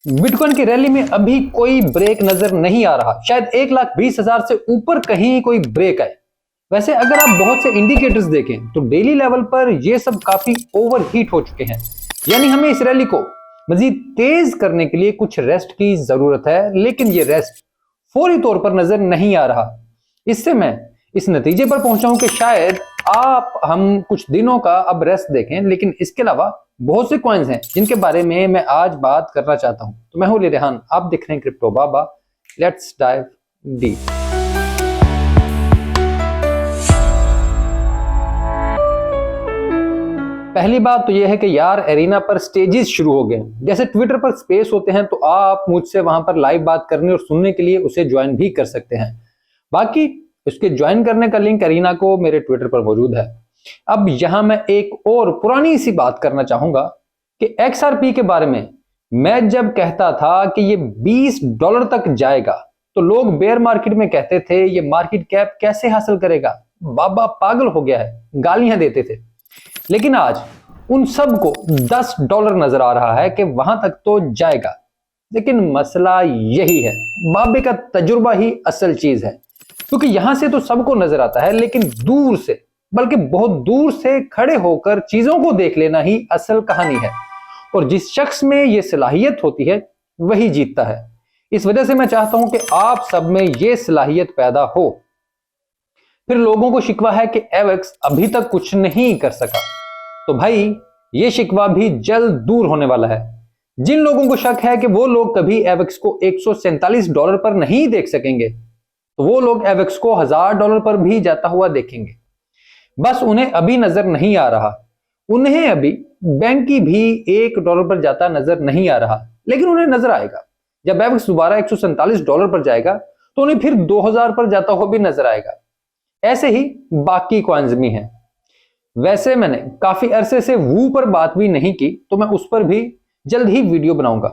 Bitcoin की rally में अभी कोई ब्रेक नजर नहीं आ रहा। शायद 1,20,000 से ऊपर कहीं कोई ब्रेक आए। वैसे अगर आप बहुत से इंडिकेटर्स देखें तो डेली लेवल पर ये सब काफी ओवरहीट हो चुके हैं। यानी हमें इस रैली को मजीद तेज करने के लिए कुछ रेस्ट की जरूरत है, लेकिन ये रेस्ट फौरी तौर पर नजर नहीं आ रहा। इससे मैं इस नतीजे पर पहुंचा हूं कि शायद हम कुछ दिनों का अब रेस्ट देखें, लेकिन इसके अलावा बहुत से कॉइन्स हैं जिनके बारे में मैं आज बात करना चाहता हूं। तो मैं हूं रेहान, आप देख रहे हैं crypto Baba. Let's dive deep. पहली बात तो यह है कि यार एरिना पर स्टेजेस शुरू हो गए। जैसे ट्विटर पर स्पेस होते हैं तो आप मुझसे वहां पर लाइव बात करने और सुनने के लिए उसे ज्वाइन भी कर सकते हैं। बाकी उसके ज्वाइन करने का लिंक एरिना को मेरे ट्विटर पर मौजूद है। अब यहां मैं एक और पुरानी सी बात करना चाहूंगा कि XRP के बारे में मैं जब कहता था कि ये $20 तक जाएगा तो लोग बेयर मार्केट में कहते थे ये मार्केट कैप कैसे हासिल करेगा, बाबा पागल हो गया है, गालियां देते थे। लेकिन आज उन सब को $10 नजर आ रहा है कि वहां तक तो जाएगा। लेकिन मसला यही है, बाबे का तजुर्बा ही असल चीज है। क्योंकि यहां से तो सबको नजर आता है, लेकिन दूर से, बल्कि बहुत दूर से खड़े होकर चीजों को देख लेना ही असल कहानी है। और जिस शख्स में यह सलाहियत होती है वही जीतता है। इस वजह से मैं चाहता हूं कि आप सब में यह सलाहियत पैदा हो। फिर लोगों को शिकवा है कि एवेक्स अभी तक कुछ नहीं कर सका, तो भाई यह शिकवा भी जल्द दूर होने वाला है। जिन लोगों को शक है कि वो लोग कभी एवेक्स को $147 पर नहीं देख सकेंगे, तो वो लोग एवेक्स को $1000 पर भी जाता हुआ देखेंगे। बस उन्हें अभी नजर नहीं आ रहा। उन्हें अभी बैंक की भी $1 पर जाता नजर नहीं आ रहा, लेकिन उन्हें नजर आएगा। जब एवेक्स दोबारा $147 पर जाएगा तो उन्हें फिर 2000 पर जाता हुआ भी नजर आएगा। ऐसे ही बाकी कॉइन्स भी हैं। वैसे मैंने काफी अरसे से वू पर बात भी नहीं की, तो मैं उस पर भी जल्द ही वीडियो बनाऊंगा।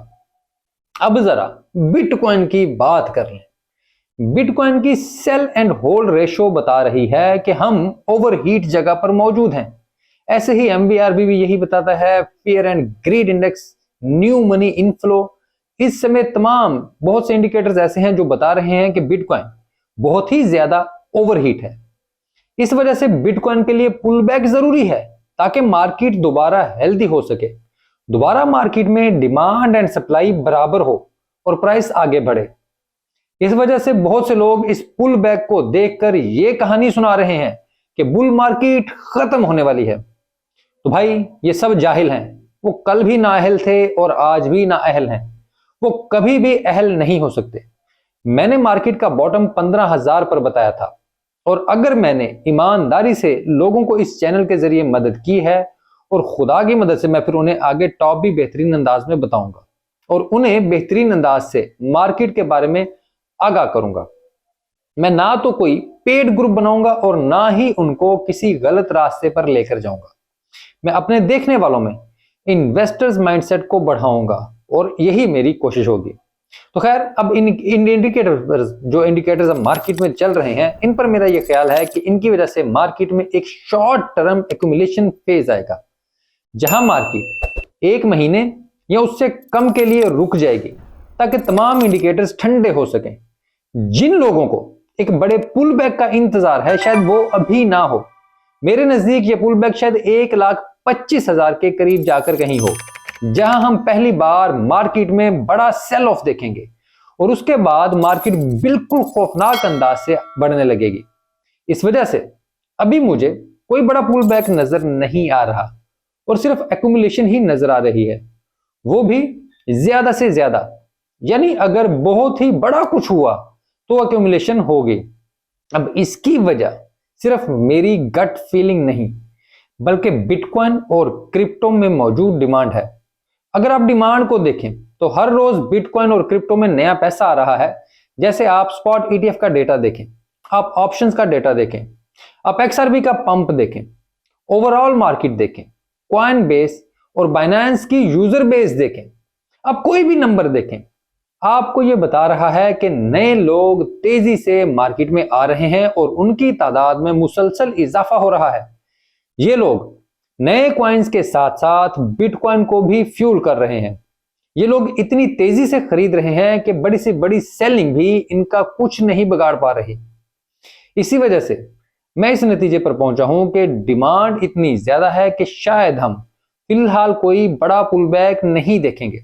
अब जरा बिटकॉइन की बात कर लें। बिटकॉइन की सेल एंड होल्ड रेशो बता रही है कि हम ओवरहीट जगह पर मौजूद हैं। ऐसे ही MBRB भी यही बताता है। Fear and greed index, new money inflow, इस समय तमाम बहुत से इंडिकेटर्स ऐसे हैं जो बता रहे हैं कि बिटकॉइन बहुत ही ज्यादा ओवरहीट है। इस वजह से बिटकॉइन के लिए पुल बैक जरूरी है ताकि मार्केट दोबारा हेल्दी हो सके, दोबारा मार्केट में डिमांड एंड सप्लाई बराबर हो और प्राइस आगे बढ़े। इस वजह से बहुत से लोग इस पुल बैक को देखकर यह कहानी सुना रहे हैं कि बुल मार्केट खत्म होने वाली है। तो भाई ये सब जाहिल हैं। वो कल भी नाअहल थे और आज भी नाअहल हैं। वो कभी भी अहल नहीं हो सकते। मैंने मार्केट का बॉटम 15,000 पर बताया था, और अगर मैंने ईमानदारी से लोगों को इस चैनल के जरिए मदद की है और खुदा की मदद से मैं फिर उन्हें आगे टॉप भी बेहतरीन अंदाज में बताऊंगा और उन्हें बेहतरीन अंदाज से मार्केट के बारे में आगाह करूंगा। मैं ना तो कोई पेड ग्रुप बनाऊंगा और ना ही उनको किसी गलत रास्ते पर लेकर जाऊंगा। मैं अपने देखने वालों में इन्वेस्टर्स माइंडसेट को बढ़ाऊंगा और यही मेरी कोशिश होगी। तो खैर, अब इन इंडिकेटर्स अब मार्केट में चल रहे हैं, इन पर मेरा यह ख्याल है कि इनकी वजह से मार्केट में एक शॉर्ट टर्म एक्यूमुलेशन फेज आएगा, जहां मार्केट 1 महीने या उससे कम के लिए रुक जाएगी ताकि तमाम इंडिकेटर्स ठंडे हो सकें। जिन लोगों को एक बड़े पुल बैक का इंतजार है, शायद वो अभी ना हो। मेरे नजदीक ये पुल बैक शायद 1,25,000 के करीब जाकर कहीं हो, जहां हम पहली बार मार्केट में बड़ा सेल ऑफ देखेंगे और उसके बाद मार्केट बिल्कुल खौफनाक अंदाज से बढ़ने लगेगी। इस वजह से अभी मुझे कोई बड़ा पुल बैक नजर नहीं आ रहा और सिर्फ एक्यूमुलेशन ही नजर आ रही है, वो भी ज्यादा से ज्यादा। यानी अगर बहुत ही बड़ा कुछ हुआ तो एक्यूमुलेशन होगी। अब इसकी वजह सिर्फ मेरी गट फीलिंग नहीं, बल्कि बिटकॉइन और क्रिप्टो में मौजूद डिमांड है। अगर आप डिमांड को देखें तो हर रोज बिटकॉइन और क्रिप्टो में नया पैसा आ रहा है। जैसे आप स्पॉट ETF का डेटा देखें, आप ऑप्शंस का डेटा देखें, आप XRP का पंप देखें, ओवरऑल मार्केट देखें, कॉइन बेस और बाइनेंस की यूजर बेस देखें, आप कोई भी नंबर देखें, आपको यह बता रहा है कि नए लोग तेजी से मार्केट में आ रहे हैं और उनकी तादाद में मुसलसल इजाफा हो रहा है। ये लोग नए कॉइन्स के साथ साथ बिटकॉइन को भी फ्यूल कर रहे हैं। ये लोग इतनी तेजी से खरीद रहे हैं कि बड़ी से बड़ी सेलिंग भी इनका कुछ नहीं बिगाड़ पा रही। इसी वजह से मैं इस नतीजे पर पहुंचा हूं कि डिमांड इतनी ज्यादा है कि शायद हम फिलहाल कोई बड़ा पुल बैक नहीं देखेंगे,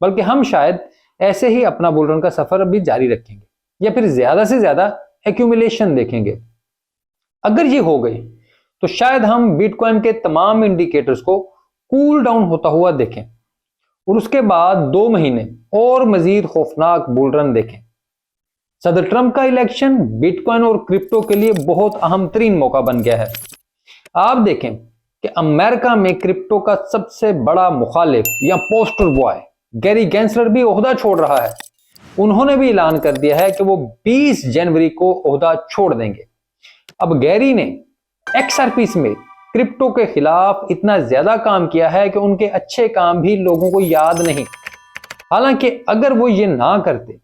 बल्कि हम शायद ऐसे ही अपना बुल रन का सफर अभी जारी रखेंगे या फिर ज्यादा से ज्यादा एक्यूमुलेशन देखेंगे। अगर ये हो गई तो शायद हम बिटकॉइन के तमाम इंडिकेटर्स को कूल डाउन होता हुआ देखें और उसके बाद 2 महीने और मजीद खौफनाक बुल रन देखें। सदर ट्रंप का इलेक्शन बिटकॉइन और क्रिप्टो के लिए बहुत अहम तरीन मौका बन गया है। आप देखें कि अमेरिका में क्रिप्टो का सबसे बड़ा मुखालिफ या पोस्टर बॉय गैरी गैंसलर भी ओहदा छोड़ रहा है। उन्होंने भी ऐलान कर दिया है कि वो 20 जनवरी को ओहदा छोड़ देंगे। अब गैरी ने XRP में क्रिप्टो के खिलाफ इतना ज्यादा काम किया है कि उनके अच्छे काम भी लोगों को याद नहीं। हालांकि अगर वो ये ना करते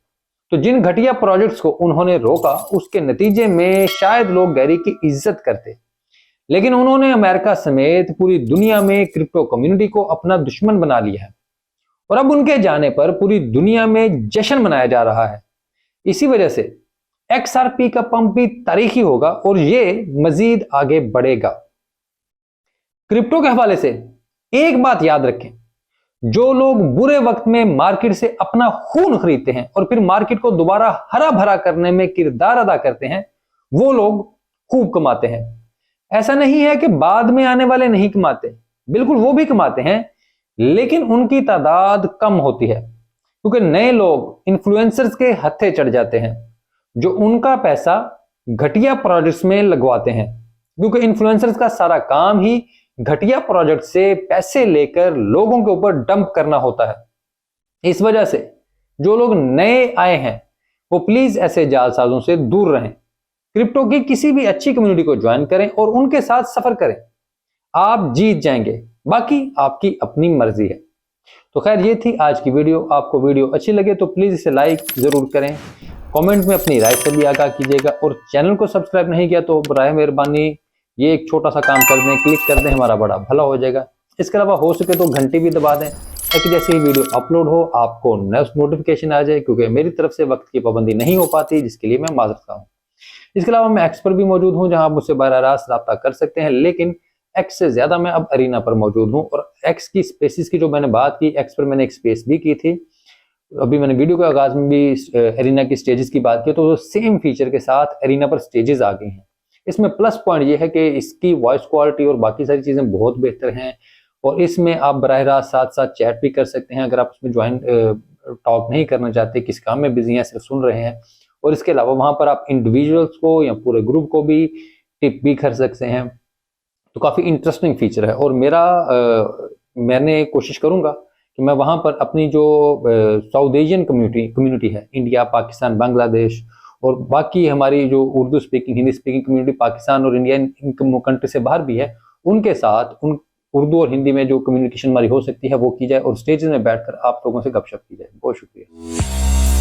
तो जिन घटिया प्रोजेक्ट्स को उन्होंने रोका उसके नतीजे में शायद लोग गैरी की इज्जत करते, लेकिन उन्होंने अमेरिका समेत पूरी दुनिया में क्रिप्टो कम्युनिटी को अपना दुश्मन बना लिया है और अब उनके जाने पर पूरी दुनिया में जश्न मनाया जा रहा है। इसी वजह से XRP का पंप भी तारीखी होगा और ये मजीद आगे बढ़ेगा। क्रिप्टो के हवाले से एक बात याद रखें, जो लोग बुरे वक्त में मार्केट से अपना खून खरीदते हैं और फिर मार्केट को दोबारा हरा भरा करने में किरदार अदा करते हैं, वो लोग खूब कमाते हैं। ऐसा नहीं है कि बाद में आने वाले नहीं कमाते, बिल्कुल वो भी कमाते हैं, लेकिन उनकी तादाद कम होती है क्योंकि नए लोग इन्फ्लुएंसर्स के हत्थे चढ़ जाते हैं जो उनका पैसा घटिया प्रोजेक्ट्स में लगवाते हैं, क्योंकि इन्फ्लुएंसर्स का सारा काम ही घटिया प्रोजेक्ट से पैसे लेकर लोगों के ऊपर डंप करना होता है। इस वजह से जो लोग नए आए हैं वो प्लीज ऐसे जालसाजों से दूर रहें। क्रिप्टो की किसी भी अच्छी कम्युनिटी को ज्वाइन करें और उनके साथ सफर करें, आप जीत जाएंगे, बाकी आपकी अपनी मर्जी है। तो खैर ये थी आज की वीडियो। आपको वीडियो अच्छी लगे तो प्लीज इसे लाइक जरूर करें, कमेंट में अपनी राय से भी आगाह कीजिएगा और चैनल को सब्सक्राइब नहीं किया तो बराए मेहरबानी ये एक छोटा सा काम कर दें, क्लिक कर दें, हमारा बड़ा भला हो जाएगा। इसके अलावा हो सके तो घंटी भी दबा दें ताकि जैसे ही वीडियो अपलोड हो आपको नोटिफिकेशन आ जाए, क्योंकि मेरी तरफ से वक्त की पाबंदी नहीं हो पाती, जिसके लिए मैं माजरत हूँ। इसके अलावा मैं एक्स पर भी मौजूद हूँ जहां आप मुझसे बराह रास्त रब्ता कर सकते हैं, लेकिन एक्स से ज्यादा मैं अब अरीना पर मौजूद हूँ। और एक्स की स्पेसिस की जो मैंने बात की, एक्स पर मैंने एक स्पेस भी की थी, अभी मैंने वीडियो के आगाज में भी अरीना की स्टेजेस की बात की, तो सेम फीचर के साथ अरीना पर स्टेजेस आ गई हैं। इसमें प्लस पॉइंट ये है कि इसकी वॉइस क्वालिटी और बाकी सारी चीजें बहुत बेहतर हैं और इसमें आप बराह रास्त साथ साथ चैट भी कर सकते हैं अगर आप उसमें ज्वाइन टॉक नहीं करना चाहते, किस काम में बिजी हैं, सिर्फ सुन रहे हैं। और इसके अलावा वहां पर आप इंडिविजुअल्स को या पूरे ग्रुप को भी टिप भी कर सकते हैं। तो काफी इंटरेस्टिंग फीचर है और मैंने कोशिश करूंगा कि मैं वहां पर अपनी जो साउथ एशियन कम्युनिटी है, इंडिया, पाकिस्तान, बांग्लादेश और बाकी हमारी जो Urdu speaking, Hindi speaking community Pakistan और इंडिया इन कंट्री से बाहर भी है, उनके साथ उन उर्दू और हिंदी में जो कम्युनिकेशन हमारी हो सकती है वो की जाए और स्टेज में बैठकर आप लोगों से गपशप की जाए। बहुत शुक्रिया।